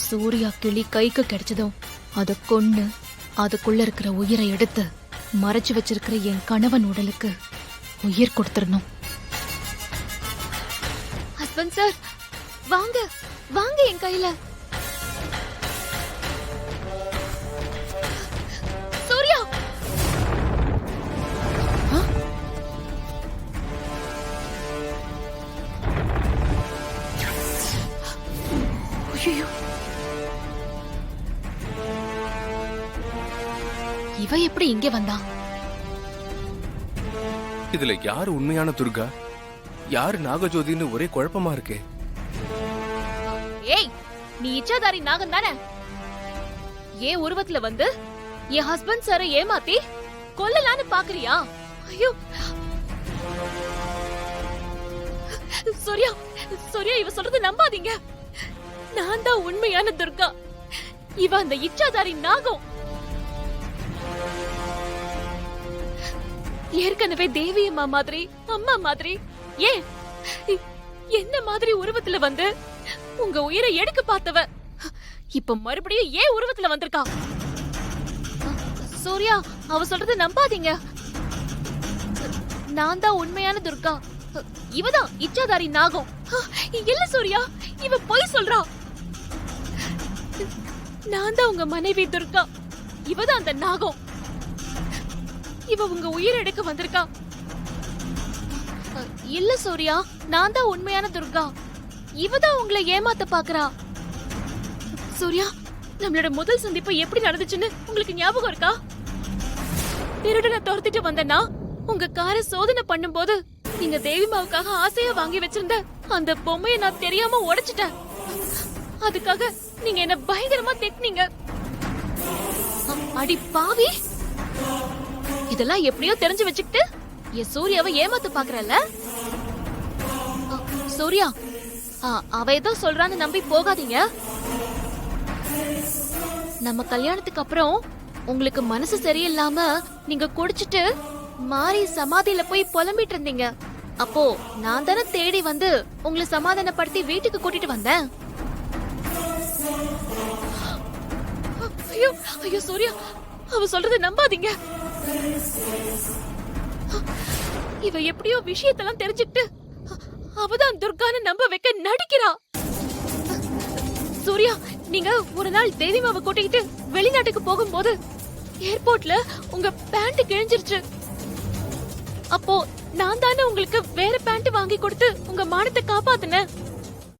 சூர்யா கிளி கைக்கு கிடைச்சதும் அத கொன்னு அதுக்குள்ள இருக்கிற உயிரை எடுத்து மறைச்சு வச்சிருக்கிற என் கணவன் உடலுக்கு உயிர் கொடுத்துடணும். ஹஸ்பண்ட் சார், வாங்க வாங்க என் கையில. சூர்யா! ஐயோ, இவ எப்படி இங்க வந்தா? இதுல யாரு உண்மையான துர்கா, யாரு நாகஜோதின்னு ஒரே குழப்பமா இருக்கு. ஏய், நீ இச்சாதாரி நாகம் தானே? ஏன் உருவத்துல வந்து என் ஹஸ்பண்ட் சாரை ஏமாத்தி கொல்லலான்னு பாக்குறியா? ஐயோ சூர்யா, சூர்யா, இவ சொல்றது நம்பாதீங்க. நான் தான் உண்மையான துர்கா. இவ அந்த இச்சாதாரி நாகம். ஏற்கனவே தேவி அம்மா மாதிரி, அம்மா மாதிரி, ஏன் என்ன மாதிரி உருவத்துல வந்து உங்க உயிரை எடுக்க பார்த்தவ இப்ப மறுபடியும் ஏன் உருவத்துல வந்திருக்கா? சூர்யா, அவ சொல்றது நம்பாதீங்க. நான் தான் உண்மையான துர்கா. இவதான் இச்சாதாரி நாகம். இல்ல சூர்யா, இவ பொய் சொல்றா. நான் தான் உங்க மனைவி துர்கா. இவதான் அந்த நாகம். இவ உங்க உயிரை எடுக்க வந்திருக்கா. இல்ல சூர்யா, நான் தான் உண்மையான துர்கா. இவதான் உங்களை ஏமாத்த பாக்குறா. சூர்யா, நம்மளோட முதல் சந்திப்பு எப்படி நடந்துச்சுன்னு உங்களுக்கு ஞாபகம் இருக்கா? திருடனை துரத்திட்டு வந்தனா உங்க காரை சோதனை பண்ணும்போது நீங்க தேவிமாவுக்காக ஆசையா வாங்கி வச்சிருந்த அந்த பொம்மையை நான் தெரியாம உடைச்சிட்டேன். அதுக்காக நீங்க என்ன பயங்கரமா திட்டினீங்க. அடி பாவி, இதெல்லாம் எப்படியோ தெரிஞ்சு வச்சுக்கிட்டு என் சூர்யாவை ஏமாத்த பாக்குறல்ல? சூர்யா, அவ ஏதோ சொல்றான்னு நம்பி போகாதீங்க. நம்ம கல்யாணத்துக்கு அப்புறம் உங்களுக்கு மனசு சரியில்லாம நீங்க குடிச்சிட்டு மாறி சமாதியில போய் புலம்பிட்டு இருந்தீங்க. அப்போ நான் தானே தேடி வந்து உங்களை சமாதானப்படுத்தி வீட்டுக்கு கூட்டிட்டு வந்தேன். ஐயோ ஐயோ சூர்யா, அவ சொல்றதை நம்பாதீங்க. இவ எப்படியோ விஷயத்தெல்லாம் தெரிஞ்சுக்கிட்டு அவதான் துர்கான்னு நம்ப வைக்க நடிக்கிறா. சூர்யா, நீங்க ஒரு நாள் தேவிமாவை கூட்டிக்கிட்டு வெளிநாட்டுக்கு போகும்போது ஏர்போர்ட்ல உங்க பேண்ட் கிழிஞ்சிருச்சு. அப்போ நான் தானே உங்களுக்கு வேற பேண்ட் வாங்கி கொடுத்து உங்க மானத்தை காப்பாத்துனேன்.